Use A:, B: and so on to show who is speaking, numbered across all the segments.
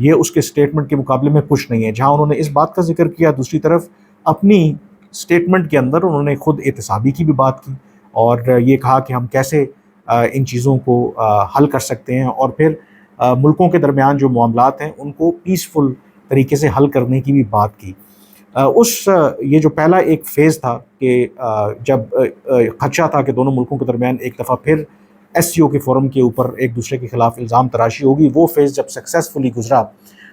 A: یہ اس کے اسٹیٹمنٹ کے مقابلے میں کچھ نہیں ہے. جہاں انہوں نے اس بات کا ذکر کیا، دوسری طرف اپنی اسٹیٹمنٹ کے اندر انہوں نے خود احتسابی کی بھی بات کی اور یہ کہا کہ ہم کیسے ان چیزوں کو حل کر سکتے ہیں، اور پھر ملکوں کے درمیان جو معاملات ہیں ان کو پیسفل طریقے سے حل کرنے کی بھی بات کی. یہ جو پہلا ایک فیز تھا کہ جب خدشہ تھا کہ دونوں ملکوں کے درمیان ایک دفعہ پھر ایس سی او کے فورم کے اوپر ایک دوسرے کے خلاف الزام تراشی ہوگی، وہ فیز جب سکسیسفلی گزرا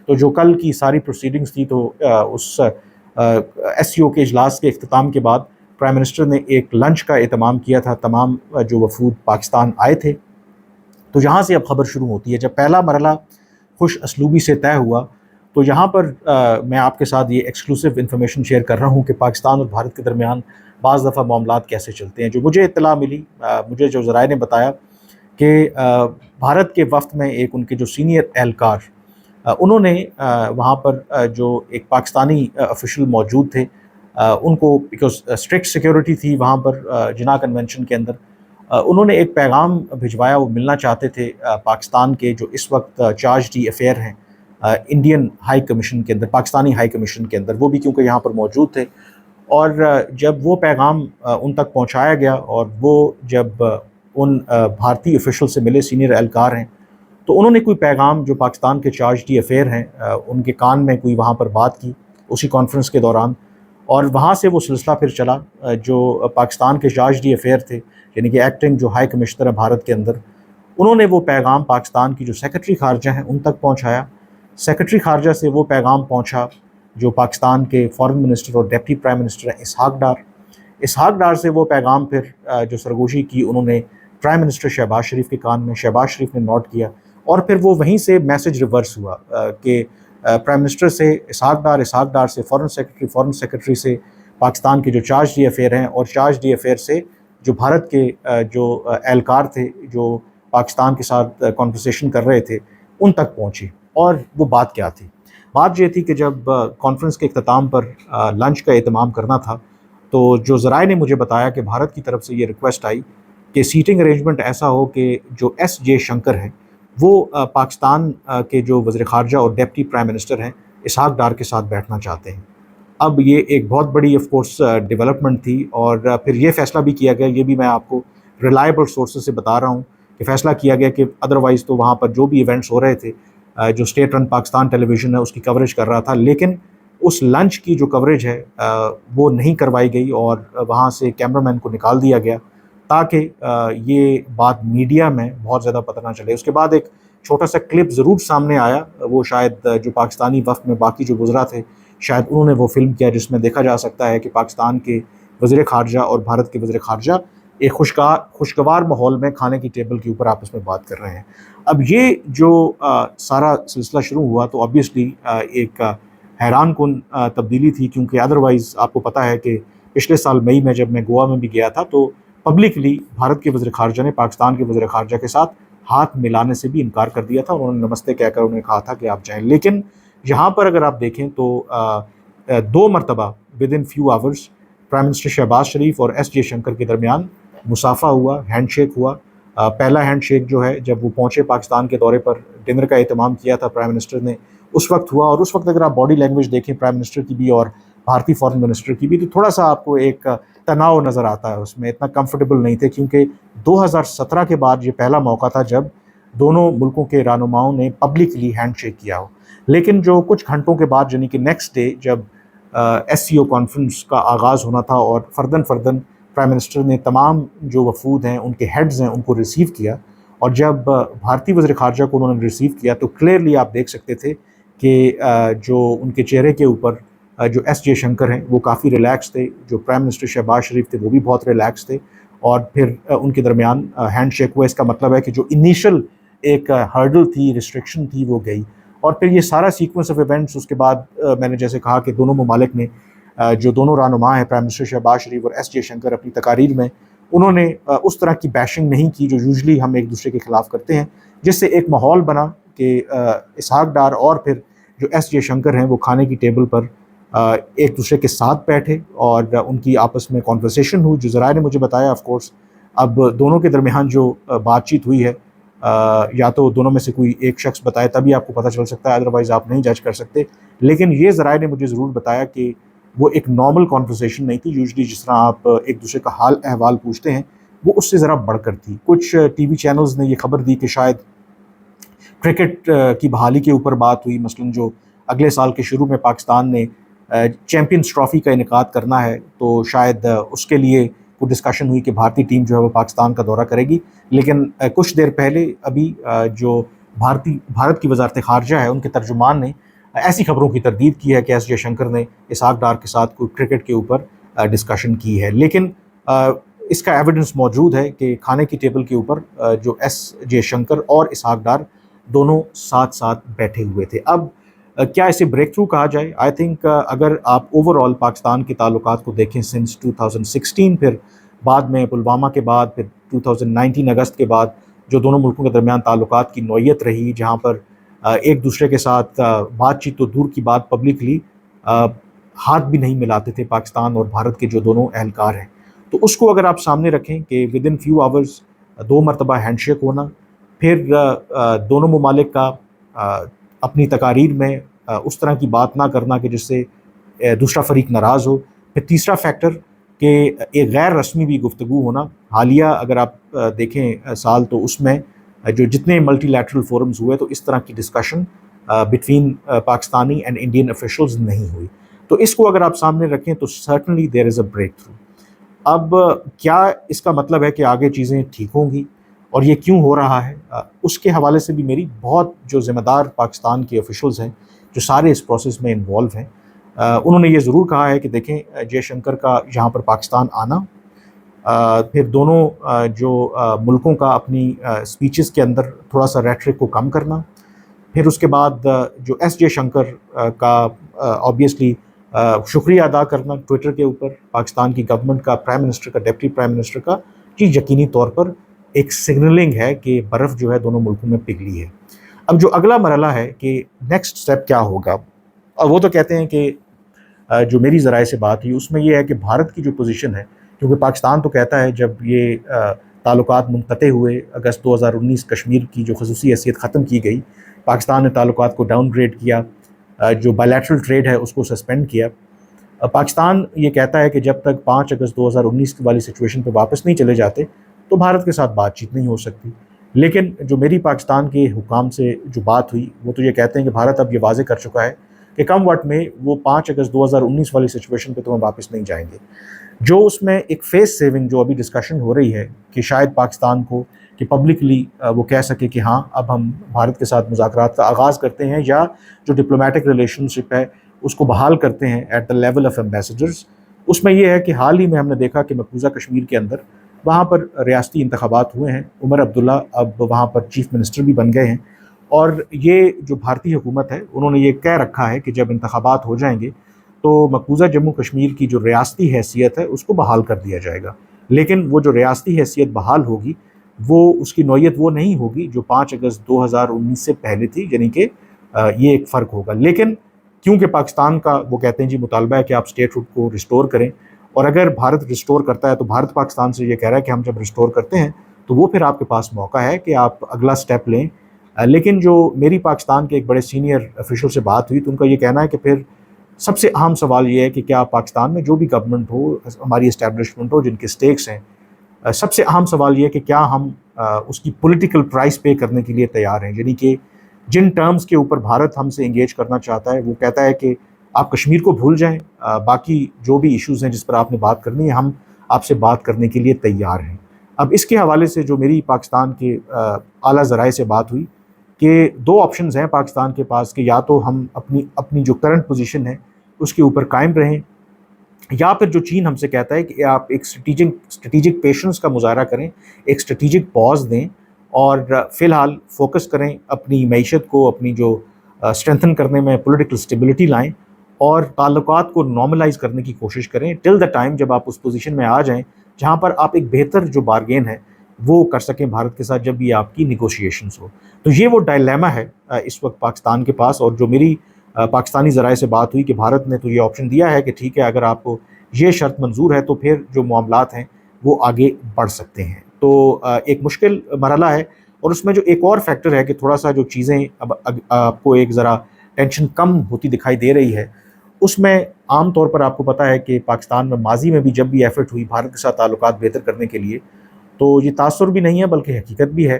A: تو جو کل کی ساری پروسیڈنگز تھی، تو اس ایس سی او کے اجلاس کے اختتام کے بعد پرائم منسٹر نے ایک لنچ کا اہتمام کیا تھا. تمام جو وفود پاکستان آئے تھے، تو یہاں سے اب خبر شروع ہوتی ہے. جب پہلا مرحلہ خوش اسلوبی سے طے ہوا تو یہاں پر میں آپ کے ساتھ یہ ایکسکلوسیو انفارمیشن شیئر کر رہا ہوں کہ پاکستان اور بھارت کے درمیان بعض دفعہ معاملات کیسے چلتے ہیں. جو مجھے اطلاع ملی، مجھے جو ذرائع نے بتایا کہ بھارت کے وفد میں ایک ان کے جو سینئر اہلکار، انہوں نے وہاں پر جو ایک پاکستانی آفیشل موجود تھے، ان کو بیکاز اسٹرکٹ سیکیورٹی تھی وہاں پر جناح کنونشن کے اندر، انہوں نے ایک پیغام بھجوایا. وہ ملنا چاہتے تھے پاکستان کے جو اس وقت چارج ڈی افیئر ہیں انڈین ہائی کمیشن کے اندر، پاکستانی ہائی کمیشن کے اندر، وہ بھی کیونکہ یہاں پر موجود تھے. اور جب وہ پیغام ان تک پہنچایا گیا اور وہ جب ان بھارتی آفیشل سے ملے، سینئر اہلکار ہیں، تو انہوں نے کوئی پیغام جو پاکستان کے چارج ڈی افیئر ہیں ان کے کان میں کوئی وہاں پر بات کی اسی کانفرنس کے دوران، اور وہاں سے وہ سلسلہ پھر چلا. جو پاکستان کے چارج ڈی افیئر تھے، یعنی کہ ایکٹنگ جو ہائی کمشنر ہے بھارت کے اندر، انہوں نے وہ پیغام پاکستان کی جو سیکرٹری خارجہ ہیں ان تک پہنچایا. سیکرٹری خارجہ سے وہ پیغام پہنچا جو پاکستان کے فارن منسٹر اور ڈپٹی پرائم منسٹر ہیں اسحاق ڈار سے وہ پیغام پھر جو سرگوشی کی انہوں نے پرائم منسٹر شہباز شریف کے کان میں، شہباز شریف نے نوٹ کیا، اور پھر وہ وہیں سے میسج ریورس ہوا کہ پرائم منسٹر سے اسحاق ڈار سے فارن سیکرٹری سے پاکستان کے جو چارج ڈی افیئر ہیں، اور چارج ڈی افیئر سے جو بھارت کے جو اہلکار تھے جو پاکستان کے ساتھ کانورسیشن کر رہے تھے، ان تک پہنچی. اور وہ بات کیا تھی؟ بات یہ تھی کہ جب کانفرنس کے اختتام پر لنچ کا اہتمام کرنا تھا، تو جو ذرائع نے مجھے بتایا کہ بھارت کی طرف سے یہ ریکویسٹ آئی کہ سیٹنگ ارینجمنٹ ایسا ہو کہ جو ایس جے شنکر ہیں وہ پاکستان کے جو وزیر خارجہ اور ڈپٹی پرائم منسٹر ہیں اسحاق ڈار کے ساتھ بیٹھنا چاہتے ہیں. اب یہ ایک بہت بڑی آف کورس ڈیولپمنٹ تھی، اور پھر یہ فیصلہ بھی کیا گیا، یہ بھی میں آپ کو ریلائبل سورسز سے بتا رہا ہوں کہ فیصلہ کیا گیا کہ ادروائز تو وہاں پر جو بھی ایونٹس ہو رہے تھے، جو اسٹیٹ رن پاکستان ٹیلی ویژن ہے اس کی کوریج کر رہا تھا، لیکن اس لنچ کی جو کوریج ہے وہ نہیں کروائی گئی اور وہاں سے کیمرہ مین کو نکال دیا گیا تاکہ یہ بات میڈیا میں بہت زیادہ پتہ نہ چلے. اس کے بعد ایک چھوٹا سا کلپ ضرور سامنے آیا، وہ شاید جو پاکستانی وفد میں باقی جو گزرا تھے شاید انہوں نے وہ فلم کیا، جس میں دیکھا جا سکتا ہے کہ پاکستان کے وزیر خارجہ اور بھارت کے وزیر خارجہ ایک خوشگوار ماحول میں کھانے کی ٹیبل کے اوپر آپس میں بات کر رہے ہیں. اب یہ جو سارا سلسلہ شروع ہوا تو آبویسلی ایک حیران کن تبدیلی تھی، کیونکہ ادروائز آپ کو پتہ ہے کہ پچھلے سال مئی میں جب میں گوا میں بھی گیا تھا تو پبلکلی بھارت کے وزیر خارجہ نے پاکستان کے وزیر خارجہ کے ساتھ ہاتھ ملانے سے بھی انکار کر دیا تھا. انہوں نے نمستے کہہ کر انہوں نے کہا تھا کہ آپ جائیں. لیکن یہاں پر اگر آپ دیکھیں تو 2 مرتبہ within few hours prime minister Shehbaz Sharif اور ایس جے شنکر کے درمیان مصافحہ ہوا، ہینڈ شیک ہوا. پہلا ہینڈ شیک جو ہے جب وہ پہنچے پاکستان کے دورے پر، ڈنر کا اہتمام کیا تھا پرائم منسٹر نے، اس وقت ہوا. اور اس وقت اگر آپ باڈی لینگویج دیکھیں پرائم منسٹر کی بھی اور بھارتی فارن منسٹر کی بھی، تو تھوڑا سا آپ کو ایک تناؤ نظر آتا ہے، اس میں اتنا کمفرٹیبل نہیں تھے، کیونکہ 2017 کے بعد یہ پہلا موقع تھا جب دونوں ملکوں کے رہنماؤں نے پبلکلی ہینڈ شیک کیا ہو. لیکن جو کچھ گھنٹوں کے بعد یعنی کہ نیکسٹ ڈے جب ایس سی او کانفرنس کا آغاز ہونا تھا اور فردن پرائم منسٹر نے تمام جو وفود ہیں ان کے ہیڈز ہیں ان کو ریسیو کیا، اور جب بھارتی وزیر خارجہ کو انہوں نے ریسیو کیا تو کلیئرلی آپ دیکھ سکتے تھے کہ جو ان کے چہرے کے اوپر جو ایس جے شنکر ہیں وہ کافی ریلیکس تھے، جو پرائم منسٹر شہباز شریف تھے وہ بھی بہت ریلیکس تھے، اور پھر ان کے درمیان ہینڈ شیک ہوا. اس کا مطلب ہے کہ جو انیشل ایک ہرڈل تھی، ریسٹرکشن تھی، وہ گئی. اور پھر یہ سارا سیکوینس آف ایونٹس اس کے بعد میں نے جیسے کہا کہ دونوں ممالک نے جو دونوں رہنما ہیں پرائم منسٹر شہباز شریف اور ایس جے شنکر، اپنی تقاریر میں انہوں نے اس طرح کی بیشنگ نہیں کی جو یوزلی ہم ایک دوسرے کے خلاف کرتے ہیں، جس سے ایک ماحول بنا کہ اسحاق ڈار اور پھر جو ایس جے شنکر ہیں وہ کھانے کی ٹیبل پر ایک دوسرے کے ساتھ بیٹھے اور ان کی آپس میں کانورسیشن ہوئی. جو ذرائع نے مجھے بتایا آف کورس اب دونوں کے درمیان جو بات چیت ہوئی ہے یا تو دونوں میں سے کوئی ایک شخص بتائے تبھی آپ کو پتہ چل سکتا ہے، ادروائز آپ نہیں جج کر سکتے. لیکن یہ ذرائع نے مجھے ضرور بتایا کہ وہ ایک نارمل کانورسیشن نہیں تھی. یوزلی جس طرح آپ ایک دوسرے کا حال احوال پوچھتے ہیں وہ اس سے ذرا بڑھ کر تھی. کچھ ٹی وی چینلز نے یہ خبر دی کہ شاید کرکٹ کی بحالی کے اوپر بات ہوئی، مثلاً جو اگلے سال کے شروع میں پاکستان نے چیمپئنز ٹرافی کا انعقاد کرنا ہے تو شاید اس کے لیے کوئی ڈسکشن ہوئی کہ بھارتی ٹیم جو ہے وہ پاکستان کا دورہ کرے گی. لیکن کچھ دیر پہلے ابھی جو بھارت کی وزارت خارجہ ہے ان کے ترجمان نے ایسی خبروں کی تردید کی ہے کہ ایس جے شنکر نے اسحاق ڈار کے ساتھ کوئی کرکٹ کے اوپر ڈسکشن کی ہے. لیکن اس کا ایویڈنس موجود ہے کہ کھانے کی ٹیبل کے اوپر جو ایس جے شنکر اور اسحاق ڈار دونوں ساتھ ساتھ بیٹھے ہوئے تھے. اب کیا اسے بریک تھرو کہا جائے؟ آئی تھنک اگر آپ اوور آل پاکستان کے تعلقات کو دیکھیں سنس 2016، پھر بعد میں پلوامہ کے بعد، پھر 2019 اگست کے بعد جو دونوں ملکوں کے درمیان تعلقات کی نوعیت رہی، جہاں پر ایک دوسرے کے ساتھ بات چیت تو دور کی بات پبلکلی ہاتھ بھی نہیں ملاتے تھے پاکستان اور بھارت کے جو دونوں اہلکار ہیں، تو اس کو اگر آپ سامنے رکھیں کہ ود ان فیو آورز 2 مرتبہ ہینڈ شیک ہونا، پھر دونوں ممالک کا اپنی تقاریر میں اس طرح کی بات نہ کرنا کہ جس سے دوسرا فریق ناراض ہو، پھر تیسرا فیکٹر کہ ایک غیر رسمی بھی گفتگو ہونا. حالیہ اگر آپ دیکھیں سال تو اس میں جو جتنے ملٹی لیٹرل فورمز ہوئے تو اس طرح کی discussion between Pakistani and Indian officials نہیں ہوئی. تو اس کو اگر آپ سامنے رکھیں تو certainly there is a break through. اب کیا اس کا مطلب ہے کہ آگے چیزیں ٹھیک ہوں گی اور یہ کیوں ہو رہا ہے؟ اس کے حوالے سے بھی میری بہت جو ذمہ دار پاکستان کے آفیشلز ہیں جو سارے اس پروسیس میں انوالو ہیں، انہوں نے یہ ضرور کہا ہے کہ دیکھیں جے شنکر کا یہاں پر پاکستان آنا، پھر دونوں جو ملکوں کا اپنی سپیچز کے اندر تھوڑا سا ریٹرک کو کم کرنا، پھر اس کے بعد جو ایس جے شنکر کا آبویسلی شکریہ ادا کرنا ٹویٹر کے اوپر پاکستان کی گورنمنٹ کا، پرائم منسٹر کا، ڈپٹی پرائم منسٹر کا، کہ یقینی طور پر ایک سگنلنگ ہے کہ برف جو ہے دونوں ملکوں میں پگھلی ہے. اب جو اگلا مرحلہ ہے کہ نیکسٹ سٹیپ کیا ہوگا، اور وہ تو کہتے ہیں کہ جو میری ذرائع سے بات ہوئی اس میں یہ ہے کہ بھارت کی جو پوزیشن ہے، کیونکہ پاکستان تو کہتا ہے جب یہ تعلقات منقطع ہوئے اگست 2019 کشمیر کی جو خصوصی حیثیت ختم کی گئی، پاکستان نے تعلقات کو ڈاؤن گریڈ کیا، جو بائلیٹرل ٹریڈ ہے اس کو سسپینڈ کیا. پاکستان یہ کہتا ہے کہ جب تک 5 اگست 2019 والی سچویشن پہ واپس نہیں چلے جاتے تو بھارت کے ساتھ بات چیت نہیں ہو سکتی. لیکن جو میری پاکستان کے حکام سے جو بات ہوئی وہ تو یہ کہتے ہیں کہ بھارت اب یہ واضح کر چکا ہے کہ کم وقت میں وہ 5 اگست 2019 والی سچویشن پہ تو ہم واپس نہیں جائیں گے. جو اس میں ایک فیس سیونگ جو ابھی ڈسکشن ہو رہی ہے کہ شاید پاکستان کو کہ پبلکلی وہ کہہ سکے کہ ہاں اب ہم بھارت کے ساتھ مذاکرات کا آغاز کرتے ہیں، یا جو ڈپلومیٹک ریلیشن شپ ہے اس کو بحال کرتے ہیں at the level of ambassadors. اس میں یہ ہے کہ حال ہی میں ہم نے دیکھا کہ مقبوضہ کشمیر کے اندر وہاں پر ریاستی انتخابات ہوئے ہیں، عمر عبداللہ اب وہاں پر چیف منسٹر بھی بن گئے ہیں، اور یہ جو بھارتی حکومت ہے انہوں نے یہ کہہ رکھا ہے کہ جب انتخابات ہو جائیں گے تو مقبوضہ جموں کشمیر کی جو ریاستی حیثیت ہے اس کو بحال کر دیا جائے گا. لیکن وہ جو ریاستی حیثیت بحال ہوگی وہ اس کی نوعیت وہ نہیں ہوگی جو 5 اگست 2019 سے پہلے تھی، یعنی کہ یہ ایک فرق ہوگا. لیکن کیونکہ پاکستان کا وہ کہتے ہیں جی مطالبہ ہے کہ آپ اسٹیٹ ہوڈ کو ریسٹور کریں، اور اگر بھارت ریسٹور کرتا ہے تو بھارت پاکستان سے یہ کہہ رہا ہے کہ ہم جب ریسٹور کرتے ہیں تو وہ پھر آپ کے پاس موقع ہے کہ آپ اگلا سٹیپ لیں. لیکن جو میری پاکستان کے ایک بڑے سینئر آفیشل سے بات ہوئی تو ان کا یہ کہنا ہے کہ پھر سب سے اہم سوال یہ ہے کہ کیا پاکستان میں جو بھی گورنمنٹ ہو، ہماری اسٹیبلشمنٹ ہو جن کے سٹیکس ہیں، سب سے اہم سوال یہ ہے کہ کیا ہم اس کی پولیٹیکل پرائس پے کرنے کے لیے تیار ہیں. یعنی کہ جن ٹرمز کے اوپر بھارت ہم سے انگیج کرنا چاہتا ہے، وہ کہتا ہے کہ آپ کشمیر کو بھول جائیں، باقی جو بھی ایشوز ہیں جس پر آپ نے بات کرنی ہے ہم آپ سے بات کرنے کے لیے تیار ہیں. اب اس کے حوالے سے جو میری پاکستان کے اعلیٰ ذرائع سے بات ہوئی کہ 2 آپشنز ہیں پاکستان کے پاس کہ یا تو ہم اپنی جو کرنٹ پوزیشن ہے اس کے اوپر قائم رہیں، یا پھر جو چین ہم سے کہتا ہے کہ آپ ایک اسٹریٹجک پیشنس کا مظاہرہ کریں، ایک اسٹریٹجک پاز دیں، اور فی الحال فوکس کریں اپنی معیشت کو، اپنی جو اسٹرینتھن کرنے میں پولیٹیکل اسٹیبلٹی لائیں اور تعلقات کو نارملائز کرنے کی کوشش کریں ٹل دا ٹائم جب آپ اس پوزیشن میں آ جائیں جہاں پر آپ ایک بہتر جو بارگین ہے وہ کر سکیں بھارت کے ساتھ جب یہ آپ کی نیگوشیشنز ہو. تو یہ وہ ڈائلیما ہے اس وقت پاکستان کے پاس. اور جو میری پاکستانی ذرائع سے بات ہوئی کہ بھارت نے تو یہ آپشن دیا ہے کہ ٹھیک ہے اگر آپ کو یہ شرط منظور ہے تو پھر جو معاملات ہیں وہ آگے بڑھ سکتے ہیں. تو ایک مشکل مرحلہ ہے اور اس میں جو ایک اور فیکٹر ہے کہ تھوڑا سا جو چیزیں اب آپ کو ایک ذرا ٹینشن کم ہوتی دکھائی دے رہی ہے، اس میں عام طور پر آپ کو پتہ ہے کہ پاکستان میں ماضی میں بھی جب بھی ایفرٹ ہوئی بھارت کے ساتھ تعلقات بہتر کرنے کے لیے، تو یہ تاثر بھی نہیں ہے بلکہ حقیقت بھی ہے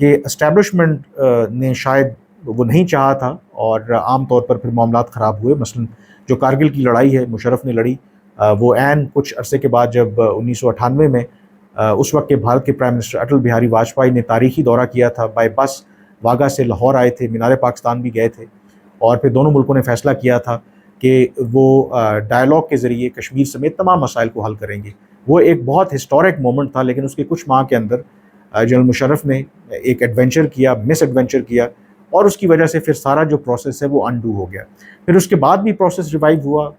A: کہ اسٹیبلشمنٹ نے شاید وہ نہیں چاہا تھا، اور عام طور پر پھر معاملات خراب ہوئے۔ مثلا جو کارگل کی لڑائی ہے مشرف نے لڑی، وہ عین کچھ عرصے کے بعد جب 1998 میں اس وقت کے بھارت کے پرائم منسٹر اٹل بہاری واجپئی نے تاریخی دورہ کیا تھا، بائی بس واگا سے لاہور آئے تھے، مینار پاکستان بھی گئے تھے، اور پھر دونوں ملکوں نے فیصلہ کیا تھا کہ وہ ڈائلاگ کے ذریعے کشمیر سمیت تمام مسائل کو حل کریں گے۔ وہ ایک بہت ہسٹورک مومنٹ تھا، لیکن اس کے کچھ ماہ کے اندر جنرل مشرف نے ایک ایڈونچر کیا، مس ایڈونچر کیا، اور اس کی وجہ سے پھر سارا جو پروسیس ہے وہ انڈو ہو گیا۔ پھر اس کے بعد بھی پروسیس ریوائیو ہوا،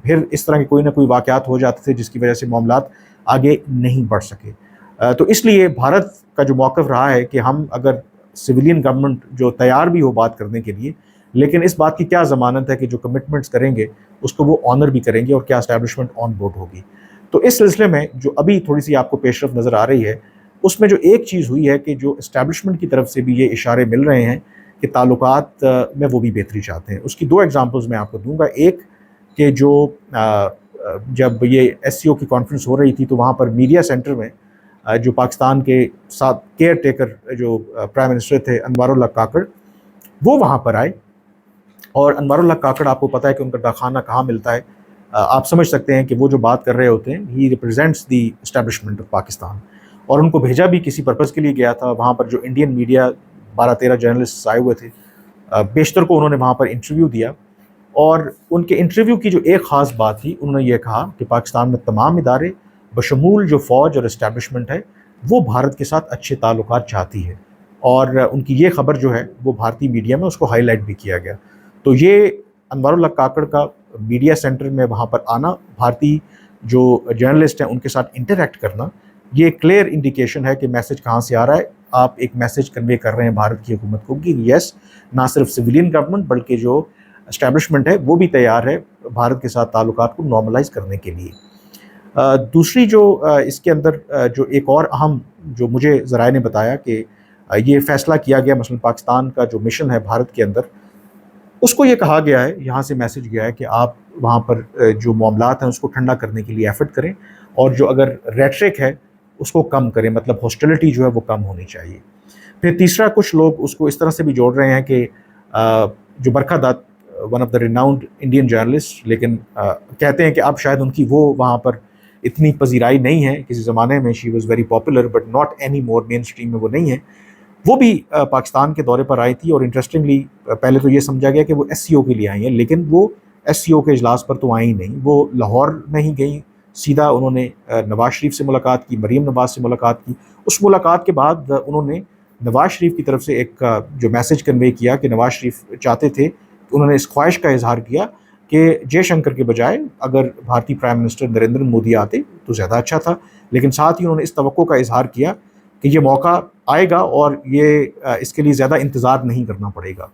A: پھر اس طرح کے کوئی نہ کوئی واقعات ہو جاتے تھے جس کی وجہ سے معاملات آگے نہیں بڑھ سکے۔ تو اس لیے بھارت کا جو موقف رہا ہے کہ ہم اگر سویلین گورنمنٹ جو تیار بھی ہو بات کرنے کے لیے، لیکن اس بات کی کیا ضمانت ہے کہ جو کمٹمنٹس کریں گے اس کو وہ آنر بھی کریں گے اور کیا اسٹیبلشمنٹ آن بورڈ ہوگی۔ تو اس سلسلے میں جو ابھی تھوڑی سی آپ کو پیش رفت نظر آ رہی ہے، اس میں جو ایک چیز ہوئی ہے کہ جو اسٹیبلشمنٹ کی طرف سے بھی یہ اشارے مل رہے ہیں کہ تعلقات میں وہ بھی بہتری چاہتے ہیں۔ اس کی دو ایگزامپلز میں آپ کو دوں گا۔ ایک کہ جو جب یہ ایس سی او کی کانفرنس ہو رہی تھی تو وہاں پر میڈیا سینٹر میں جو پاکستان کے ساتھ کیئر ٹیکر جو پرائم منسٹر تھے انوار اللہ کاکڑ، وہ وہاں پر آئے، اور انوار اللہ کاکڑ آپ کو پتہ ہے کہ ان کا ڈاکخانہ کہاں ملتا ہے، آپ سمجھ سکتے ہیں کہ وہ جو بات کر رہے ہوتے ہیں ہی represents the establishment of Pakistan, اور ان کو بھیجا بھی کسی پرپز کے لیے گیا تھا۔ وہاں پر جو انڈین میڈیا 12-13 جرنلسٹ آئے ہوئے تھے، بیشتر کو انہوں نے وہاں پر انٹرویو دیا، اور ان کے انٹرویو کی جو ایک خاص بات تھی، انہوں نے یہ کہا کہ پاکستان میں تمام ادارے بشمول جو فوج اور اسٹیبلشمنٹ ہے وہ بھارت کے ساتھ اچھے تعلقات چاہتی ہے، اور ان کی یہ خبر جو ہے وہ بھارتی میڈیا میں اس کو ہائی لائٹ بھی کیا گیا۔ تو یہ انوار اللہ کاکڑ کا میڈیا سینٹر میں وہاں پر آنا، بھارتی جو جرنلسٹ ہیں ان کے ساتھ انٹریکٹ کرنا، یہ کلیئر انڈیکیشن ہے کہ میسج کہاں سے آ رہا ہے۔ آپ ایک میسج کنوے کر رہے ہیں بھارت کی حکومت کو کہ یس، نہ صرف سویلین گورنمنٹ بلکہ جو اسٹیبلشمنٹ ہے وہ بھی تیار ہے بھارت کے ساتھ تعلقات کو نارملائز کرنے کے لیے۔ دوسری جو اس کے اندر جو ایک اور اہم جو مجھے ذرائع نے بتایا کہ یہ فیصلہ کیا گیا، مثلا پاکستان کا جو مشن ہے بھارت کے اندر، اس کو یہ کہا گیا ہے، یہاں سے میسج گیا ہے کہ آپ وہاں پر جو معاملات ہیں اس کو ٹھنڈا کرنے کے لیے ایفرٹ کریں، اور جو اگر ریٹرک ہے اس کو کم کریں، مطلب ہاسٹیلٹی جو ہے وہ کم ہونی چاہیے۔ پھر تیسرا، کچھ لوگ اس کو اس طرح سے بھی جوڑ رہے ہیں کہ جو Barkha Dutt, one of the renowned Indian journalist, لیکن کہتے ہیں کہ اب شاید ان کی وہ وہاں پر اتنی پذیرائی نہیں ہے، کسی زمانے میں she was very popular but not any more, mainstream میں وہ نہیں ہے۔ وہ بھی پاکستان کے دورے پر آئی تھی، اور انٹرسٹنگلی پہلے تو یہ سمجھا گیا کہ وہ ایس سی او کے لیے آئی ہیں، لیکن وہ ایس سی او کے اجلاس پر تو آئیں ہی نہیں، وہ لاہور میں ہی گئیں، سیدھا انہوں نے نواز شریف سے ملاقات کی، مریم نواز سے ملاقات کی۔ اس ملاقات کے بعد انہوں نے نواز شریف کی طرف سے ایک جو میسج کنوے کیا کہ نواز شریف چاہتے تھے، انہوں نے اس خواہش کا اظہار کیا کہ جے شنکر کے بجائے اگر بھارتی پرائم منسٹر نریندر مودی آتے تو زیادہ اچھا تھا، لیکن ساتھ ہی انہوں نے اس توقع کا اظہار کیا کہ یہ موقع آئے گا اور یہ اس کے لیے زیادہ انتظار نہیں کرنا پڑے گا۔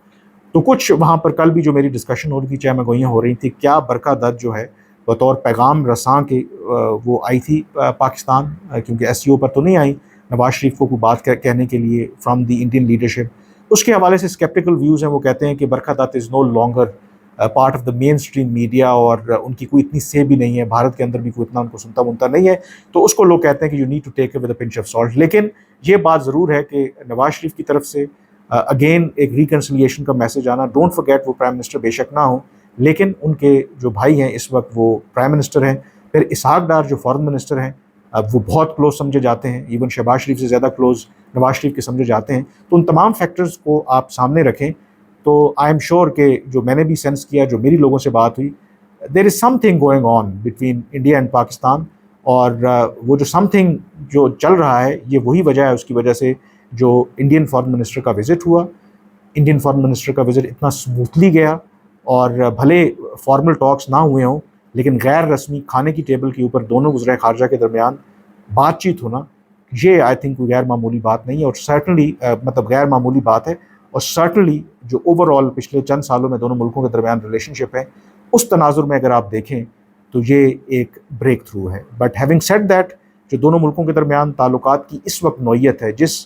A: تو کچھ وہاں پر کل بھی جو میری ڈسکشن ہو رہی تھی، چاہے میں گوئیاں ہو رہی تھی، کیا برکھا دت جو ہے بطور پیغام رساں کے وہ آئی تھی پاکستان، کیونکہ ایس سی او پر تو نہیں آئی نواز شریف کو کوئی بات کہنے کے لیے فرام دی انڈین لیڈرشپ۔ اس کے حوالے سے اسکیپٹیکل ویوز ہیں، وہ کہتے ہیں کہ Barkha Dutt is no longer part of the mainstream media, اور ان کی کوئی اتنی سے بھی نہیں ہے، بھارت کے اندر بھی کوئی اتنا ان کو سنتا منتا نہیں ہے، تو اس کو لوگ کہتے ہیں کہ you need to take it with a pinch of salt. لیکن یہ بات ضرور ہے کہ نواز شریف کی طرف سے اگین ایک ریکنسیلیشن کا میسج آنا، ڈونٹ فرگیٹ وہ پرائم منسٹر بے شک نہ ہوں، لیکن ان کے جو بھائی ہیں اس وقت وہ پرائم منسٹر ہیں، پھر اسحاق ڈار جو فارن منسٹر ہیں وہ بہت کلوز سمجھے جاتے ہیں، ایون شہباز شریف سے زیادہ کلوز نواز شریف کے سمجھے جاتے ہیں۔ تو ان تمام فیکٹرز کو آپ سامنے رکھیں تو آئی ایم شیور کہ جو میں نے بھی سینس کیا، جو میری لوگوں سے بات ہوئی، there is something going on between India and Pakistan, اور وہ جو سم تھنگ جو چل رہا ہے یہ وہی وجہ ہے، اس کی وجہ سے جو انڈین فارن منسٹر کا وزٹ ہوا، انڈین فارن منسٹر کا وزٹ اتنا سموتھلی گیا، اور بھلے فارمل ٹاکس نہ ہوئے ہوں لیکن غیر رسمی کھانے کی ٹیبل کے اوپر دونوں وزرائے خارجہ کے درمیان بات چیت ہونا، یہ آئی تھنک کوئی غیر معمولی بات نہیں ہے، اور سرٹنلی مطلب غیر معمولی بات ہے، اور سرٹنلی جو اوور آل پچھلے چند سالوں میں دونوں ملکوں کے درمیان ریلیشن شپ ہے، اس تناظر میں اگر آپ دیکھیں تو یہ ایک بریک تھرو ہے۔ بٹ ہیونگ سیڈ دیٹ، جو دونوں ملکوں کے درمیان تعلقات کی اس وقت نوعیت ہے، جس